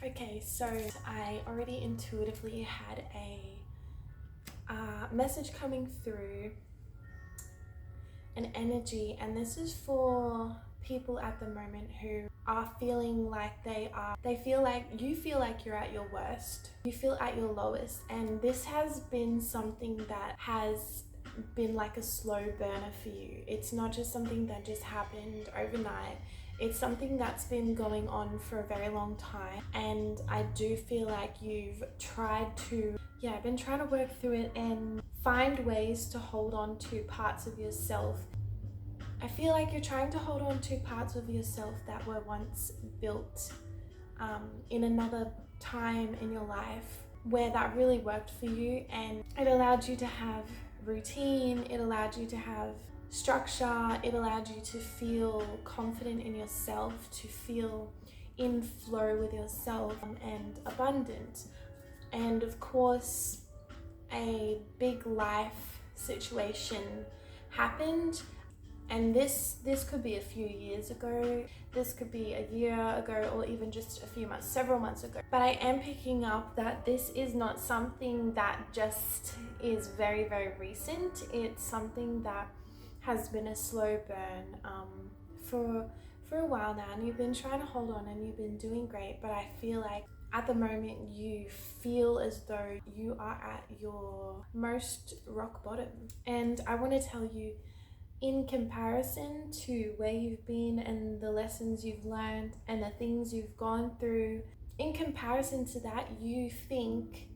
Okay, so I already intuitively had a message coming through, an energy, and this is for people at the moment who are feeling like you feel like you're at your worst, you feel at your lowest, and this has been something that has been like a slow burner for you. It's not just something that just happened overnight. It's something that's been going on for a very long time, and I do feel like you've been trying to work through it and find ways to hold on to parts of yourself. I feel like you're trying to hold on to parts of yourself that were once built in another time in your life where that really worked for you, and it allowed you to have routine, it allowed you to have structure, it allowed you to feel confident in yourself, to feel in flow with yourself and abundant. And of course, a big life situation happened, and this could be a few years ago, this could be a year ago, or even just a few months, several months ago. But I am picking up that this is not something that just is very, very recent. It's something that has been a slow burn for a while now, and you've been trying to hold on and you've been doing great, but I feel like at the moment you feel as though you are at your most rock bottom. And I want to tell you, in comparison to where you've been and the lessons you've learned and the things you've gone through, in comparison to that, you think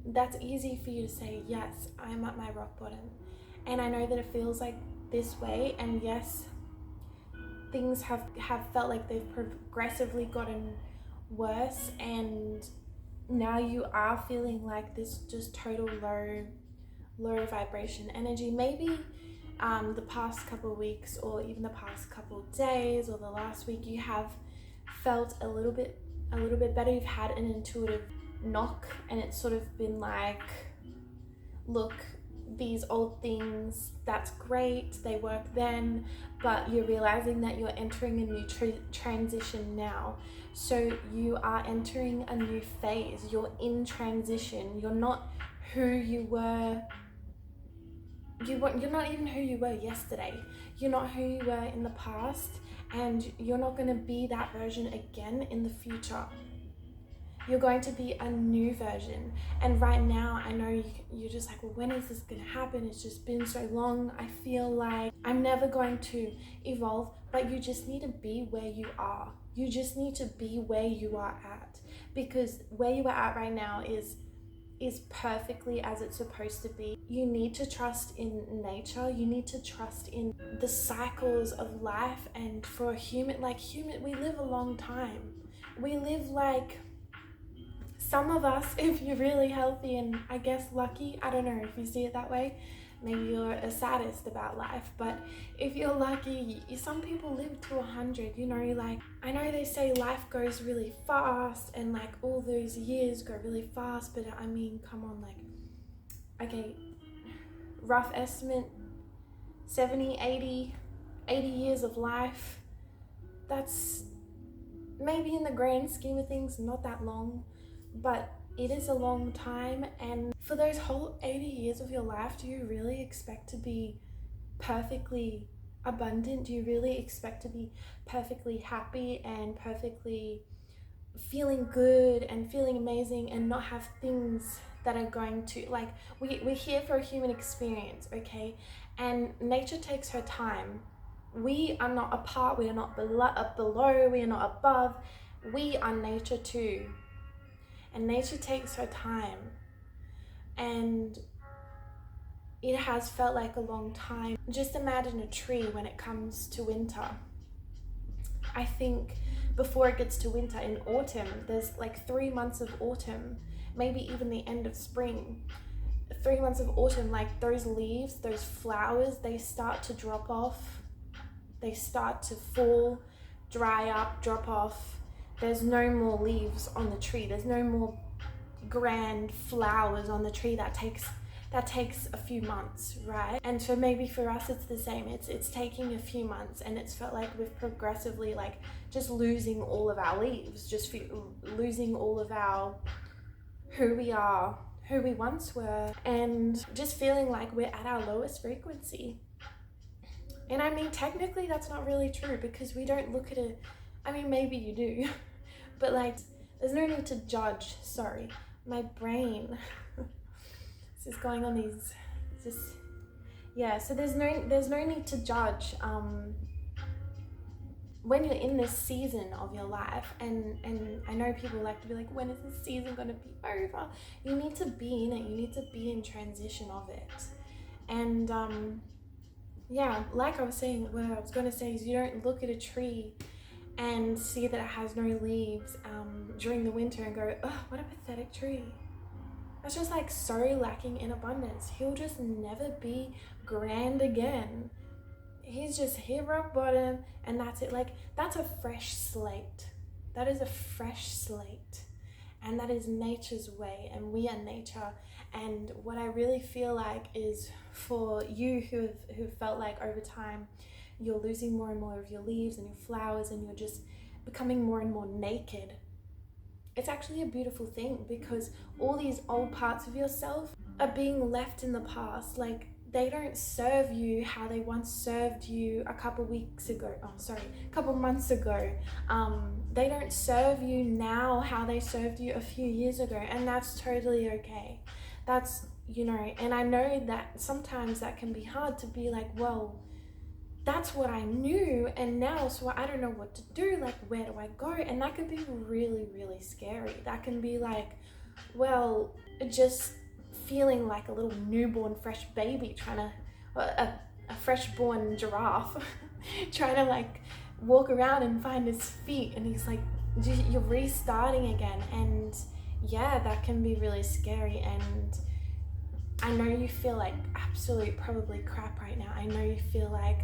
that's easy for you to say, yes, I'm at my rock bottom. And I know that it feels like this way, and yes, things have felt like they've progressively gotten worse, and now you are feeling like this just total low vibration energy. Maybe the past couple of weeks, or even the past couple of days, or the last week, you have felt a little bit better. You've had an intuitive knock, and it's sort of been like, look, these old things, that's great, they worked then, but you're realizing that you're entering a new transition now. So you are entering a new phase, you're in transition, you're not who you were. You're not even who you were yesterday. You're not who you were in the past, and you're not going to be that version again in the future. You're going to be a new version. And right now, I know you're just like, well, when is this going to happen? It's just been so long. I feel like I'm never going to evolve, but you just need to be where you are. You just need to be where you are at, because where you are at right now is perfectly as it's supposed to be. You need to trust in nature. You need to trust in the cycles of life. And for a human, we live a long time. We live like, some of us, if you're really healthy and I guess lucky, I don't know if you see it that way, maybe you're a sadist about life, but if you're lucky, some people live to 100, you know, like, I know they say life goes really fast and like all those years go really fast, but I mean, come on, like, okay, rough estimate, 70, 80 years of life, that's maybe in the grand scheme of things not that long, but it is a long time. And for those whole 80 years of your life, do you really expect to be perfectly abundant? Do you really expect to be perfectly happy and perfectly feeling good and feeling amazing and not have things that are going to, like, we're here for a human experience, okay? And nature takes her time. We are not apart, we are not below, we are not above. We are nature too. And nature takes her time. And it has felt like a long time. Just imagine a tree when it comes to winter. I think before it gets to winter, in autumn, there's like 3 months of autumn, maybe even the end of spring. 3 months of autumn, like those leaves, those flowers, they start to drop off. They start to fall, dry up, drop off. There's no more leaves on the tree. There's no more grand flowers on the tree. That takes that takes a few months, right? And so maybe for us it's the same. It's taking a few months, and it's felt like we've progressively like just losing all of our leaves, just losing all of our who we are, who we once were, and just feeling like we're at our lowest frequency. And I mean, technically that's not really true, because we don't look at it. I mean, maybe you do, but like, there's no need to judge. Sorry, my brain is going on these, just, yeah, so there's no need to judge when you're in this season of your life. And I know people like to be like, when is this season going to be over? You need to be in it. You need to be in transition of it. And yeah, like I was saying, what I was going to say is, you don't look at a tree and see that it has no leaves during the winter and go, oh, what a pathetic tree. That's just like so lacking in abundance. He'll just never be grand again. He's just hit rock bottom, and that's it. Like, that's a fresh slate. That is a fresh slate. And that is nature's way, and we are nature. And what I really feel like is, for you who felt like over time you're losing more and more of your leaves and your flowers, and you're just becoming more and more naked, it's actually a beautiful thing, because all these old parts of yourself are being left in the past. Like, they don't serve you how they once served you a couple months ago. They don't serve you now how they served you a few years ago, and that's totally okay. That's, you know, and I know that sometimes that can be hard to be like, well, that's what I knew, and now, so I don't know what to do. Like, where do I go? And that can be really, really scary. That can be like, well, just feeling like a little newborn fresh baby trying to, a fresh born giraffe trying to like walk around and find his feet, and he's like, you're restarting again. And yeah, that can be really scary. And I know you feel like absolute probably crap right now. I know you feel like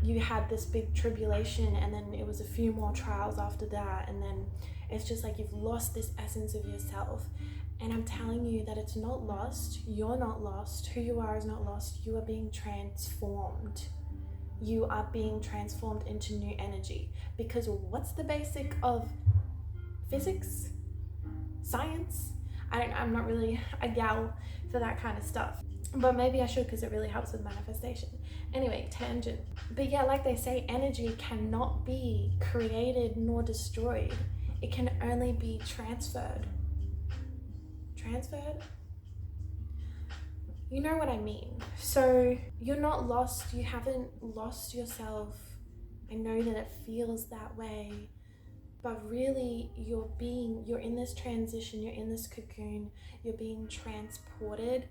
you had this big tribulation, and then it was a few more trials after that, and then it's just like you've lost this essence of yourself. And I'm telling you that it's not lost. You're not lost. Who you are is not lost. You are being transformed. You are being transformed into new energy. Because what's the basic of physics? Science? I'm not really a gal for that kind of stuff. But maybe I should, because it really helps with manifestation. Anyway, tangent. But yeah, like they say, energy cannot be created nor destroyed. It can only be transferred. Transferred? You know what I mean. So you're not lost. You haven't lost yourself. I know that it feels that way. But really, you're in this transition. You're in this cocoon. You're being transported.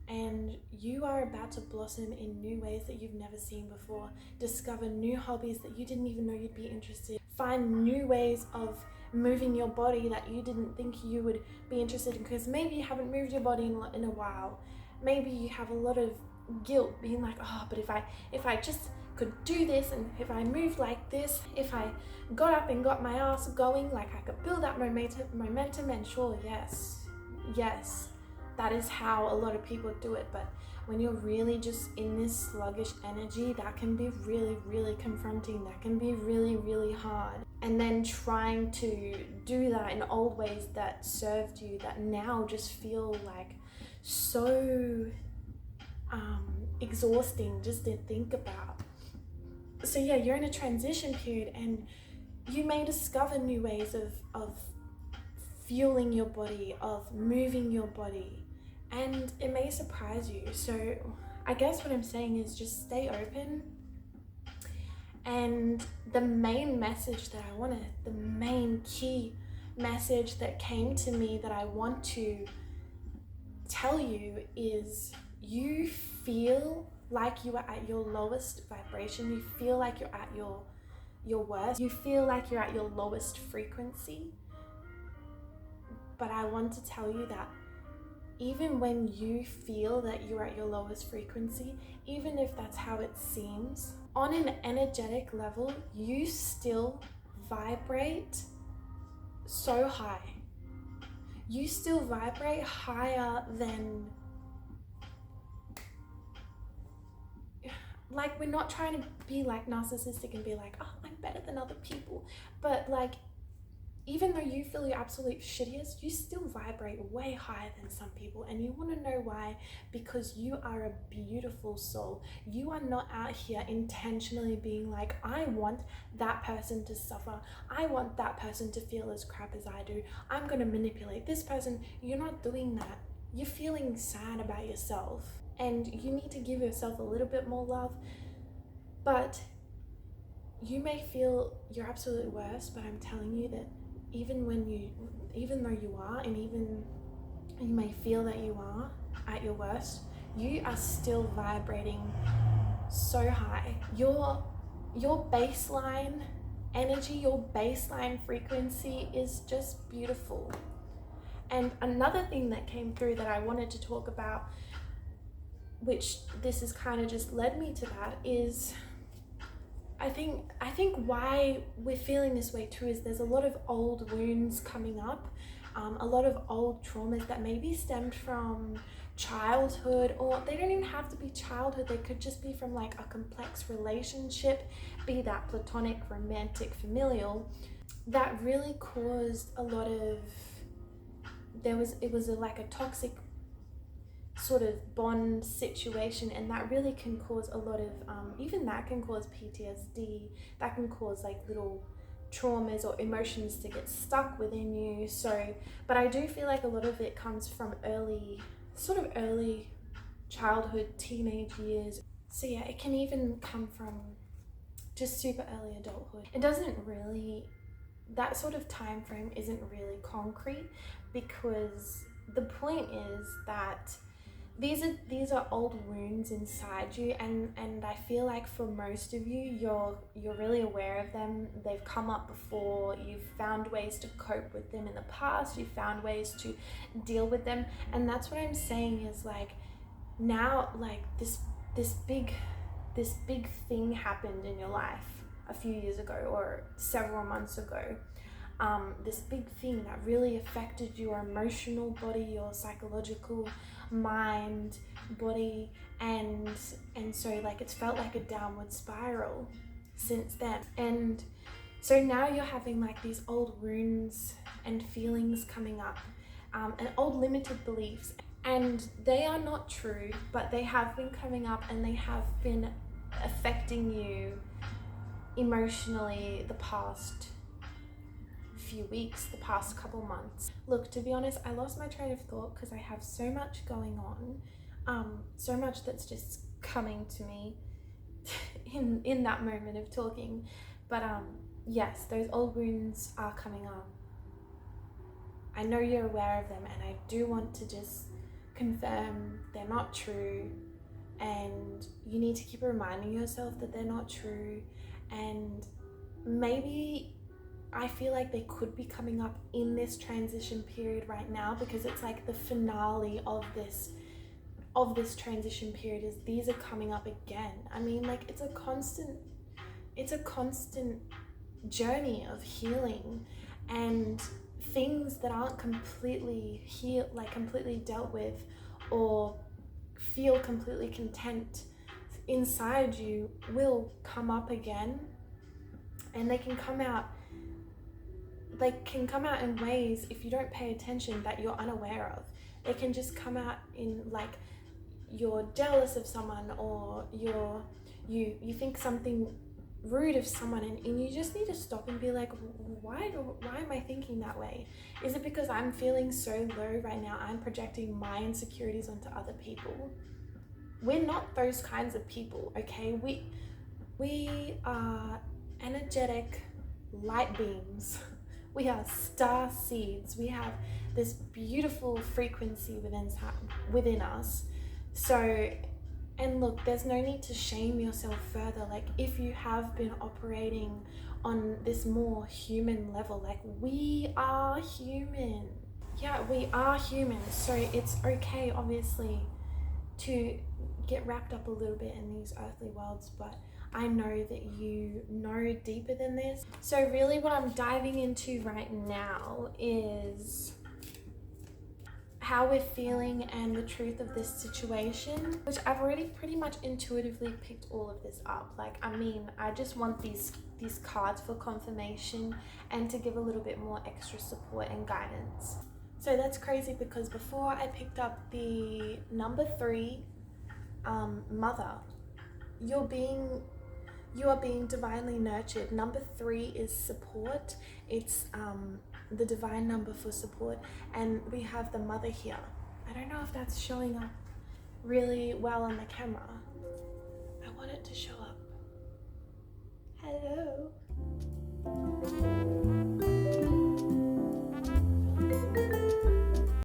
And you are about to blossom in new ways that you've never seen before. Discover new hobbies that you didn't even know you'd be interested in. Find new ways of moving your body that you didn't think you would be interested in, because maybe you haven't moved your body in a while. Maybe you have a lot of guilt, being like, oh, but if I just could do this, and if I moved like this, if I got up and got my ass going, like I could build that momentum. And sure, yes, that is how a lot of people do it. But when you're really just in this sluggish energy, that can be really, really confronting. That can be really, really hard. And then trying to do that in old ways that served you, that now just feel like so exhausting just to think about. So yeah, you're in a transition period, and you may discover new ways of fueling your body, of moving your body, and it may surprise you. So I guess what I'm saying is just stay open. And the main message that the main key message that came to me that I want to tell you is, you feel like you are at your lowest vibration. You feel like you're at your worst. You feel like you're at your lowest frequency. But I want to tell you that even when you feel that you're at your lowest frequency, even if that's how it seems, on an energetic level, you still vibrate so high. You still vibrate higher than like, we're not trying to be like narcissistic and be like, oh, I'm better than other people. But like, even though you feel your absolute shittiest, you still vibrate way higher than some people. And you want to know why? Because you are a beautiful soul. You are not out here intentionally being like, I want that person to suffer. I want that person to feel as crap as I do. I'm going to manipulate this person. You're not doing that. You're feeling sad about yourself. And you need to give yourself a little bit more love. But you may feel your absolute worst, but I'm telling you that even though you are, and even you may feel that you are at your worst, you are still vibrating so high. Your baseline energy, your baseline frequency is just beautiful. And another thing that came through that I wanted to talk about, which this has kind of just led me to that, is I think why we're feeling this way too is there's a lot of old wounds coming up, a lot of old traumas that maybe stemmed from childhood, or they don't even have to be childhood. They could just be from like a complex relationship, be that platonic, romantic, familial, that really caused a lot of, it was like a toxic sort of bond situation, and that really can cause a lot of even that can cause PTSD, that can cause like little traumas or emotions to get stuck within you. So, but I do feel like a lot of it comes from early childhood, teenage years. So yeah, it can even come from just super early adulthood. It doesn't really, that sort of time frame isn't really concrete, because the point is that these are old wounds inside you, and I feel like for most of you, you're really aware of them. They've come up before. You've found ways to cope with them in the past. You've found ways to deal with them, and that's what I'm saying is like, now, like this big thing happened in your life a few years ago or several months ago. This big thing that really affected your emotional body, your psychological mind, body, and so like it's felt like a downward spiral since then. And so now you're having like these old wounds and feelings coming up, and old limited beliefs, and they are not true, but they have been coming up and they have been affecting you emotionally the past few weeks, the past couple months. Look, to be honest, I lost my train of thought because I have so much going on, so much that's just coming to me in that moment of talking. But yes, those old wounds are coming up. I know you're aware of them, and I do want to just confirm they're not true, and you need to keep reminding yourself that they're not true. And maybe I feel like they could be coming up in this transition period right now, because it's like the finale of this transition period is these are coming up again. I mean, like it's a constant journey of healing, and things that aren't completely completely dealt with or feel completely content inside you will come up again, and they can come out in ways, if you don't pay attention, that you're unaware of. They can just come out in like you're jealous of someone, or you think something rude of someone, and you just need to stop and be like, why am I thinking that way? Is it because I'm feeling so low right now? I'm projecting my insecurities onto other people. We're not those kinds of people, okay? We are energetic light beams. We are star seeds. We have this beautiful frequency within us. So, and look, there's no need to shame yourself further. Like if you have been operating on this more human level, like we are human. Yeah, we are human. So it's okay, obviously, to get wrapped up a little bit in these earthly worlds, but I know that you know deeper than this. So really what I'm diving into right now is how we're feeling and the truth of this situation, which I've already pretty much intuitively picked all of this up. Like, I mean, I just want these cards for confirmation and to give a little bit more extra support and guidance. So that's crazy, because before I picked up the number 3, mother, you are being divinely nurtured. Number 3 is support. It's the divine number for support, and we have the mother here. I don't know if that's showing up really well on the camera. I want it to show up.